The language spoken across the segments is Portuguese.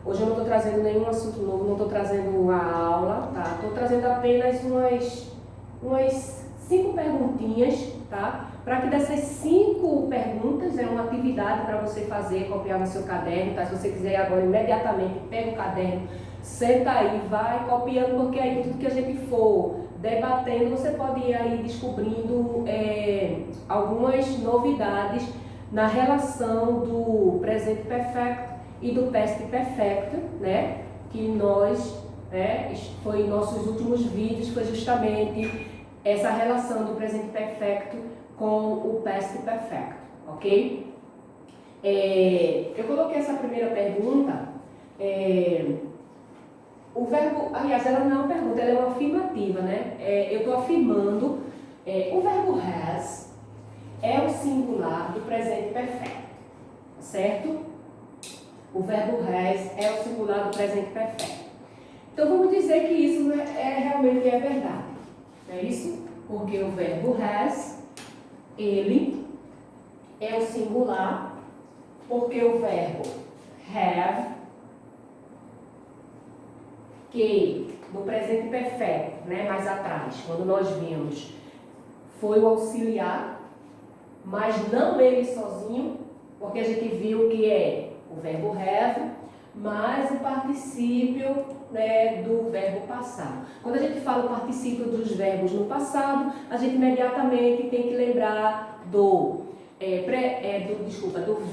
Hoje eu não estou trazendo nenhum assunto novo, não estou trazendo a aula, tá? Estou trazendo apenas umas 5 perguntinhas, tá? Para que dessas 5 perguntas, é uma atividade para você fazer, copiar no seu caderno, tá? Se você quiser agora imediatamente, pega o caderno, senta aí, vai copiando, porque aí tudo que a gente for debatendo, você pode ir aí descobrindo algumas novidades na relação do presente perfeito e do past perfecto, né? Que nós, foi em nossos últimos vídeos, foi justamente essa relação do presente perfeito com o past perfecto, ok? Eu coloquei essa primeira pergunta, o verbo, aliás, ela não é uma pergunta, ela é uma afirmativa, né? Eu estou afirmando, o verbo has é o singular do presente perfeito, certo? O verbo has é o singular do presente perfeito. Então vamos dizer que isso realmente é verdade, não é isso? Porque o verbo has, ele é o singular, porque o verbo have, que no presente perfeito, né, mais atrás, quando nós vimos, foi o auxiliar, mas não ele sozinho, porque a gente viu que é o verbo have mais o particípio, né, do verbo passado. Quando a gente fala o particípio dos verbos no passado, a gente imediatamente tem que lembrar dos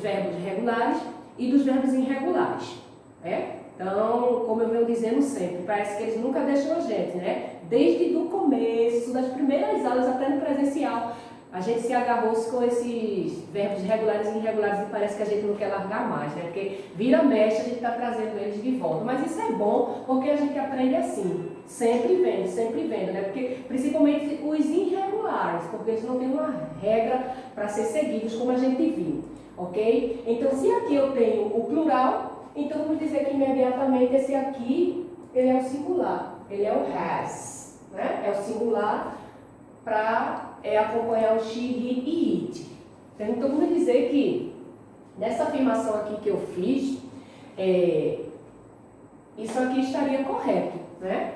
verbos regulares e dos verbos irregulares, né? Então, como eu venho dizendo sempre, parece que eles nunca deixam a gente, né? Desde o começo, das primeiras aulas até no presencial, a gente se agarrou com esses verbos regulares e irregulares e parece que a gente não quer largar mais, né? Porque vira mexe, a gente está trazendo eles de volta. Mas isso é bom porque a gente aprende assim, sempre vendo, né? Porque principalmente os irregulares, porque eles não têm uma regra para ser seguidos, como a gente viu, ok? Então, se aqui eu tenho o plural, então vamos dizer que imediatamente esse aqui, ele é o singular, ele é o has, né? É o singular para acompanhar o she, he e it. Então vamos dizer que nessa afirmação aqui que eu fiz, isso aqui estaria correto, né?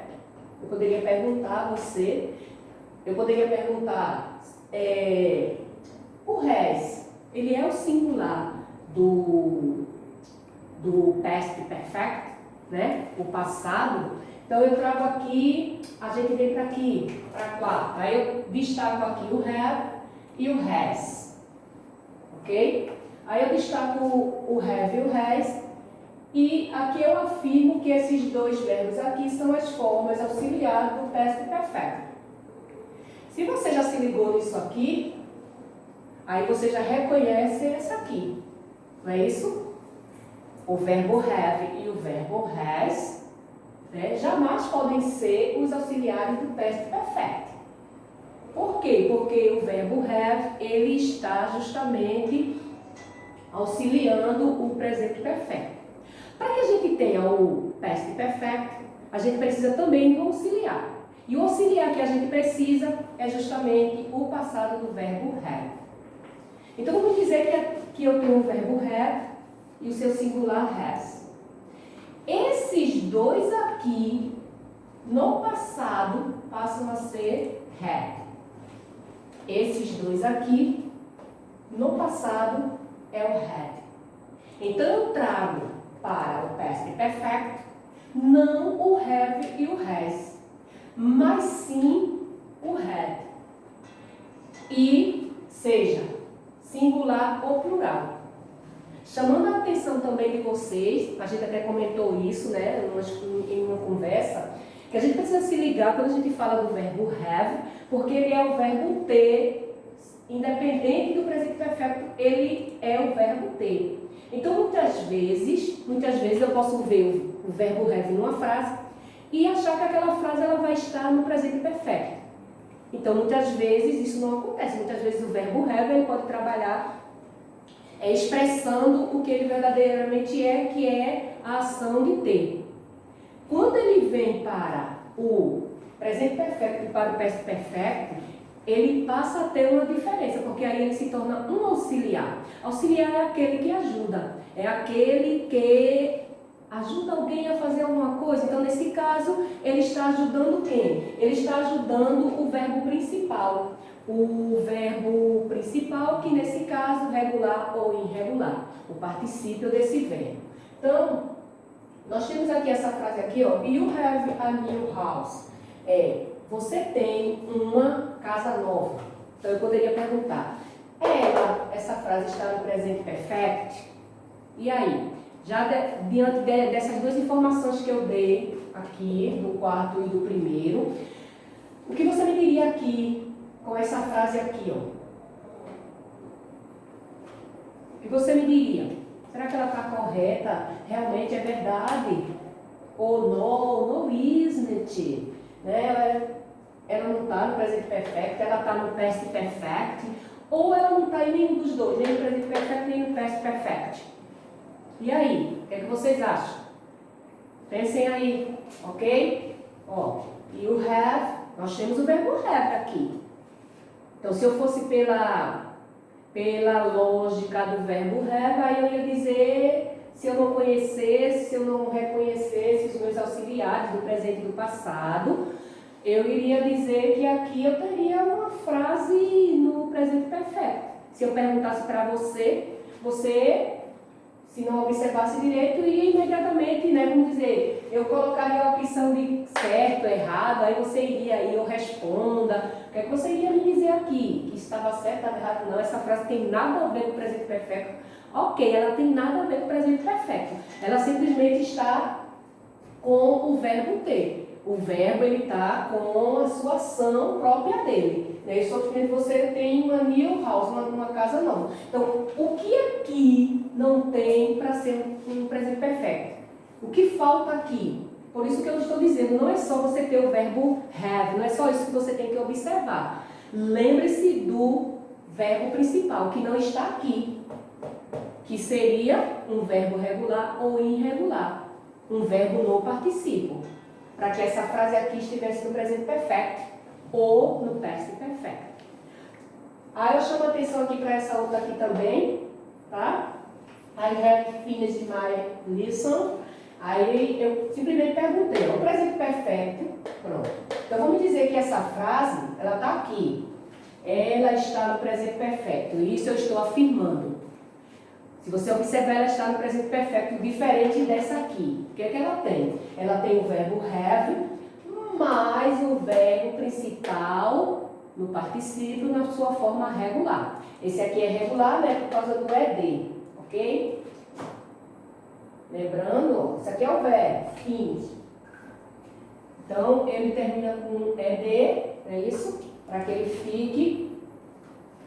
Eu poderia perguntar a você, o has, ele é o singular do past perfect, né? O passado. Então eu trago aqui, a gente vem para aqui, para 4. Aí eu destaco aqui o have e o has, ok? Aí eu destaco o have e o has, e aqui eu afirmo que esses dois verbos aqui são as formas auxiliares do past perfect. Se você já se ligou nisso aqui, aí você já reconhece essa aqui, não é isso? O verbo have e o verbo has, né, jamais podem ser os auxiliares do past perfect. Por quê? Porque o verbo have, ele está justamente auxiliando o presente perfeito. Para que a gente tenha o past perfect, a gente precisa também do auxiliar. E o auxiliar que a gente precisa é justamente o passado do verbo have. Então vamos dizer que eu tenho o verbo have e o seu singular has. Esses dois aqui, no passado, passam a ser had. Esses dois aqui, no passado, é o had. Então eu trago para o past perfect não o have e o has, mas sim o had. E seja singular ou plural. Chamando a atenção também de vocês, a gente até comentou isso, né, em uma conversa, que a gente precisa se ligar quando a gente fala do verbo have, porque ele é o verbo ter, independente do presente perfeito, ele é o verbo ter. Então, muitas vezes eu posso ver o verbo have numa frase e achar que aquela frase ela vai estar no presente perfeito. Então, muitas vezes isso não acontece. Muitas vezes o verbo have ele pode trabalhar expressando o que ele verdadeiramente é, que é a ação de ter. Quando ele vem para o presente perfeito e para o past perfeito, ele passa a ter uma diferença, porque aí ele se torna um auxiliar. Auxiliar é aquele que ajuda, é aquele que Ajuda alguém a fazer alguma coisa? Então, nesse caso, ele está ajudando quem? Ele está ajudando o verbo principal. O verbo principal, que nesse caso, regular ou irregular. O particípio desse verbo. Então, nós temos aqui essa frase aqui, ó. You have a new house. Você tem uma casa nova. Então, eu poderia perguntar, essa frase está no presente perfect? E aí? Já diante dessas duas informações que eu dei aqui, do quarto e do primeiro, o que você me diria aqui com essa frase aqui, ó? O que você me diria? Será que ela está correta? Realmente é verdade? Ou no isn't it? Né? Ela não está no presente perfect, ela está no past perfect, ou ela não está em nenhum dos dois, nem no presente perfect, nem no past perfect. E aí, o que é que vocês acham? Pensem aí, ok? Ó, you have, nós temos o verbo have aqui. Então, se eu fosse pela lógica do verbo have, aí eu ia dizer, se eu não conhecesse, se eu não reconhecesse os meus auxiliares do presente e do passado, eu iria dizer que aqui eu teria uma frase no presente perfeito. Se eu perguntasse para você, se não observasse direito, ia imediatamente, né, vamos dizer, eu colocaria a opção de certo, errado, aí você iria aí, eu responda. O que é que você iria me dizer aqui? Que estava certo, estava errado? Não, essa frase tem nada a ver com o presente perfeito. Ok, ela tem nada a ver com o presente perfeito. Ela simplesmente está com o verbo ter. O verbo, ele está com a sua ação própria dele. Né? E simplesmente você tem uma new house, uma casa nova. Então, o que aqui não tem para ser um presente perfeito? O que falta aqui? Por isso que eu estou dizendo, não é só você ter o verbo have, não é só isso que você tem que observar. Lembre-se do verbo principal, que não está aqui, que seria um verbo regular ou irregular, um verbo no particípio, para que essa frase aqui estivesse no presente perfeito ou no past perfect. Aí eu chamo a atenção aqui para essa outra aqui também, tá? I have finished my lesson. Aí eu simplesmente perguntei, o presente perfeito, pronto. Então vamos dizer que essa frase, ela está aqui. Ela está no presente perfeito, e isso eu estou afirmando. Se você observar, ela está no presente perfeito, diferente dessa aqui. O que é que ela tem? Ela tem o verbo have, mais o verbo principal no particípio na sua forma regular. Esse aqui é regular, né, por causa do ED, ok? Lembrando, isso aqui é o verbo, finish. Então, ele termina com ED, é isso? Para que ele fique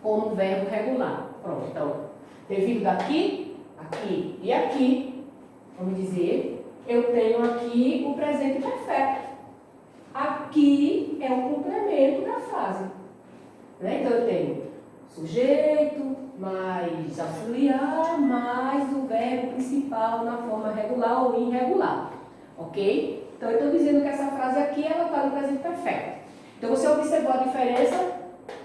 como verbo regular. Pronto, então, devido daqui, aqui e aqui, vamos dizer, eu tenho aqui o presente perfeito. Aqui é o complemento da frase. Né? Então, eu tenho sujeito, mais auxiliar, mais o verbo principal na forma regular ou irregular. Ok? Então, eu estou dizendo que essa frase aqui, ela está no presente perfeito. Então, você observou a diferença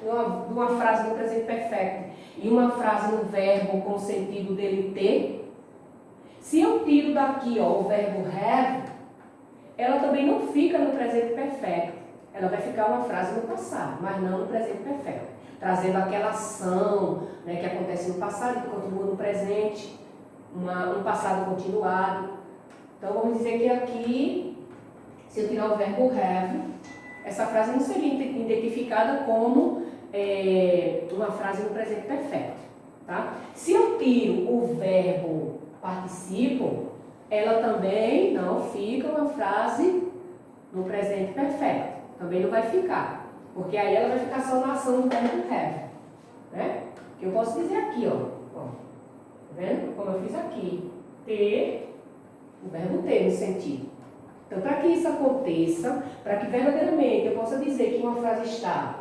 de uma frase no presente perfeito e uma frase no verbo com o sentido dele ter? Se eu tiro daqui, ó, o verbo have, ela também não fica no presente perfeito. Ela vai ficar uma frase no passado, mas não no presente perfeito. Trazendo aquela ação, né, que acontece no passado, que continua no presente, um passado continuado. Então, vamos dizer que aqui, se eu tirar o verbo have, essa frase não seria identificada como uma frase no presente perfeito. Tá? Se eu tiro o verbo participo, ela também não fica uma frase no presente perfeito. Também não vai ficar. Porque aí ela vai ficar só na ação do verbo have. Né? Que eu posso dizer aqui, ó. Tá vendo? Como eu fiz aqui. Ter, o verbo ter no sentido. Então, para que isso aconteça, para que verdadeiramente eu possa dizer que uma frase está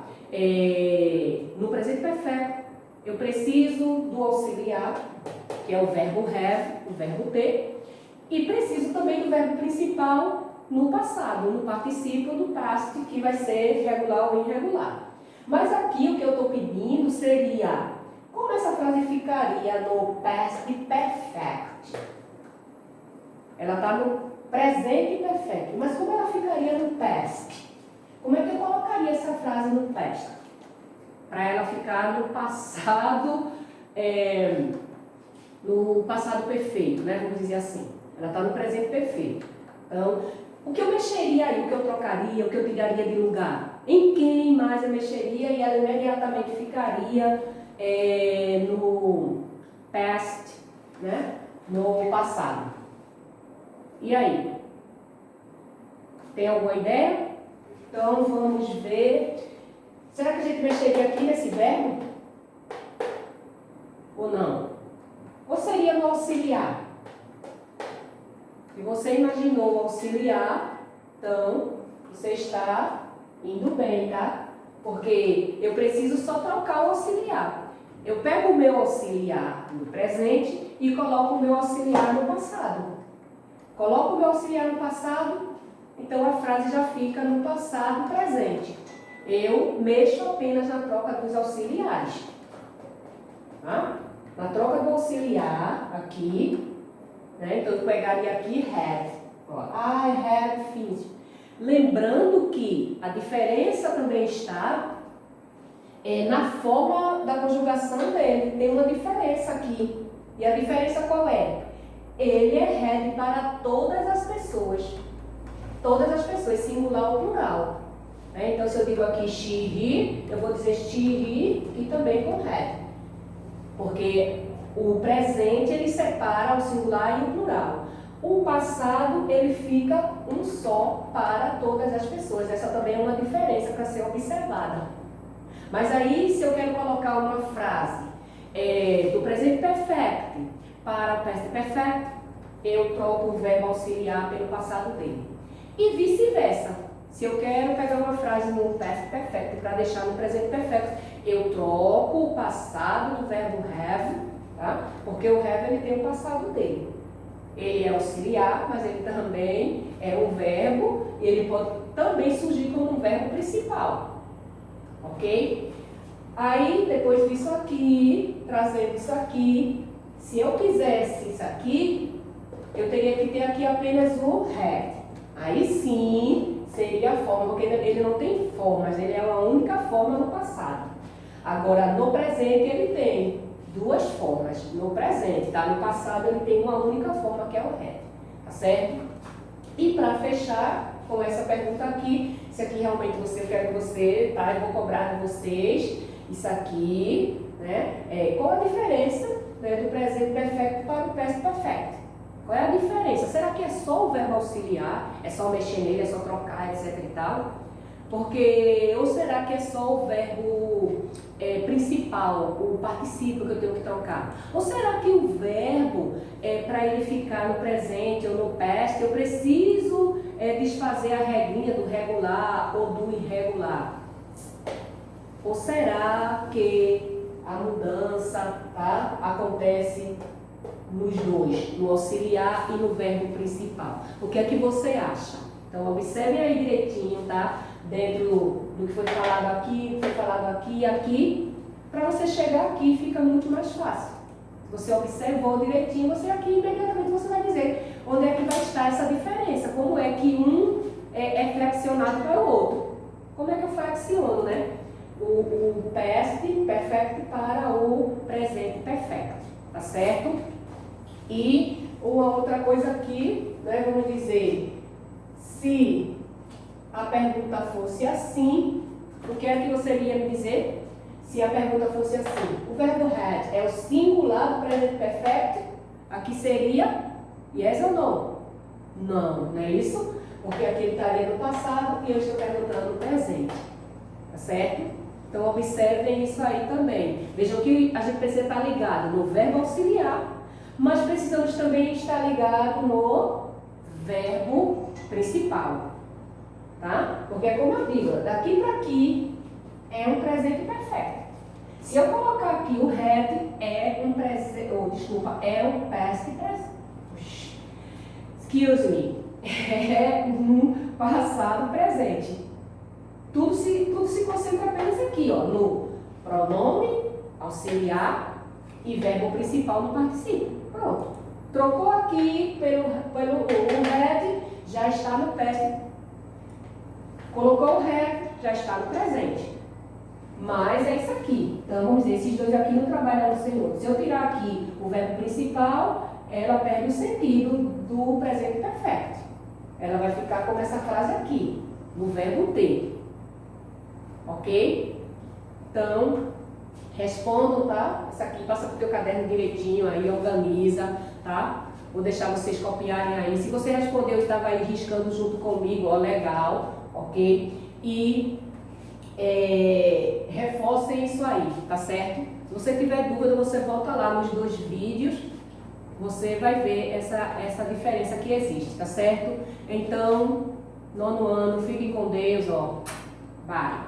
no presente perfeito, eu preciso do auxiliar, que é o verbo have, o verbo ter, e preciso também do verbo principal no passado, no particípio do past, que vai ser regular ou irregular. Mas aqui o que eu estou pedindo seria, como essa frase ficaria no past perfect? Ela está no presente perfeito. Mas como ela ficaria no past? Como é que eu colocaria essa frase no past? Para ela ficar no passado, no passado perfeito, né? Vamos dizer assim. Ela está no presente perfeito. Então, o que eu mexeria aí, o que eu trocaria, o que eu tiraria de lugar? Em quem mais eu mexeria e ela imediatamente ficaria no past, né? No passado. E aí? Tem alguma ideia? Então, vamos ver. Será que a gente mexeria aqui nesse verbo? Ou não? Ou seria no auxiliar? Se você imaginou o auxiliar, então você está indo bem, tá? Porque eu preciso só trocar o auxiliar. Eu pego o meu auxiliar no presente e coloco o meu auxiliar no passado. Coloco o meu auxiliar no passado, então a frase já fica no passado presente. Eu mexo apenas na troca dos auxiliares. Tá? Na troca do auxiliar, aqui, né? Então eu pegaria aqui have. Ó, I have finished. Lembrando que a diferença também está na forma da conjugação dele. Tem uma diferença aqui. E a diferença qual é? Ele é have para todas as pessoas. Todas as pessoas, singular ou plural. Então, se eu digo aqui she, he, eu vou dizer she, he e também com have. Porque o presente, ele separa o singular e o plural. O passado, ele fica um só para todas as pessoas. Essa também é uma diferença para ser observada. Mas aí, se eu quero colocar uma frase do presente perfect para o past perfect, eu troco o verbo auxiliar pelo passado dele. E vice-versa. Se eu quero pegar uma frase no past perfect para deixar no presente perfect, eu troco o passado do verbo have, tá? Porque o have ele tem o passado dele. Ele é auxiliar, mas ele também é um verbo, e ele pode também surgir como um verbo principal. Ok? Aí, depois disso aqui, trazendo isso aqui, se eu quisesse isso aqui, eu teria que ter aqui apenas o have. Aí sim, seria a forma, porque ele não tem formas, ele é uma única forma no passado. Agora, no presente, ele tem duas formas. No presente, tá? No passado, ele tem uma única forma, que é o have. Tá certo? E para fechar com essa pergunta aqui, se aqui realmente eu quero que você, tá? Eu vou cobrar de vocês isso aqui, né? Qual a diferença, né, do presente perfeito para o past perfect? Qual é a diferença? Será que é só o verbo auxiliar? É só mexer nele, é só trocar, etc e tal? Porque, ou será que é só o verbo principal, o particípio que eu tenho que trocar? Ou será que o verbo, para ele ficar no presente ou no past, eu preciso desfazer a regrinha do regular ou do irregular? Ou será que a mudança, tá, acontece nos dois, no auxiliar e no verbo principal? O que é que você acha? Então, observe aí direitinho, tá? Dentro do que foi falado aqui, e aqui, para você chegar aqui fica muito mais fácil. Se você observou direitinho, você aqui imediatamente você vai dizer onde é que vai estar essa diferença, como é que um é flexionado para o outro. Como é que eu flexiono, né? O past perfect para o presente perfect, tá certo? E uma outra coisa aqui, né, vamos dizer, se a pergunta fosse assim, o que é que você iria me dizer? Se a pergunta fosse assim, o verbo had é o singular do presente perfect, aqui seria yes ou no? Não, não é isso? Porque aqui ele estaria no passado e eu estou perguntando no presente, tá certo? Então observem isso aí também. Vejam que a gente precisa estar ligado no verbo auxiliar, mas precisamos também estar ligado no verbo principal, tá? Porque é como eu digo, daqui para aqui é um presente perfeito. Se eu colocar aqui o had é um presente, é um past presente. Excuse me, é um passado presente. Tudo se concentra apenas aqui, ó, no pronome auxiliar e verbo principal no particípio. Pronto. Trocou aqui pelo o have, já está no past. Colocou o have, já está no presente. Mas é isso aqui. Então, vamos dizer, esses dois aqui não trabalham sem outro. Se eu tirar aqui o verbo principal, ela perde o sentido do presente perfeito. Ela vai ficar como essa frase aqui, no verbo ter. Ok? Então, respondam, tá? Isso aqui, passa pro teu caderno direitinho aí, organiza, tá? Vou deixar vocês copiarem aí. Se você respondeu e estava aí riscando junto comigo, ó, legal, ok? E reforcem isso aí, tá certo? Se você tiver dúvida, você volta lá nos 2 vídeos, você vai ver essa diferença que existe, tá certo? Então, 9º ano, fiquem com Deus, ó. Bye!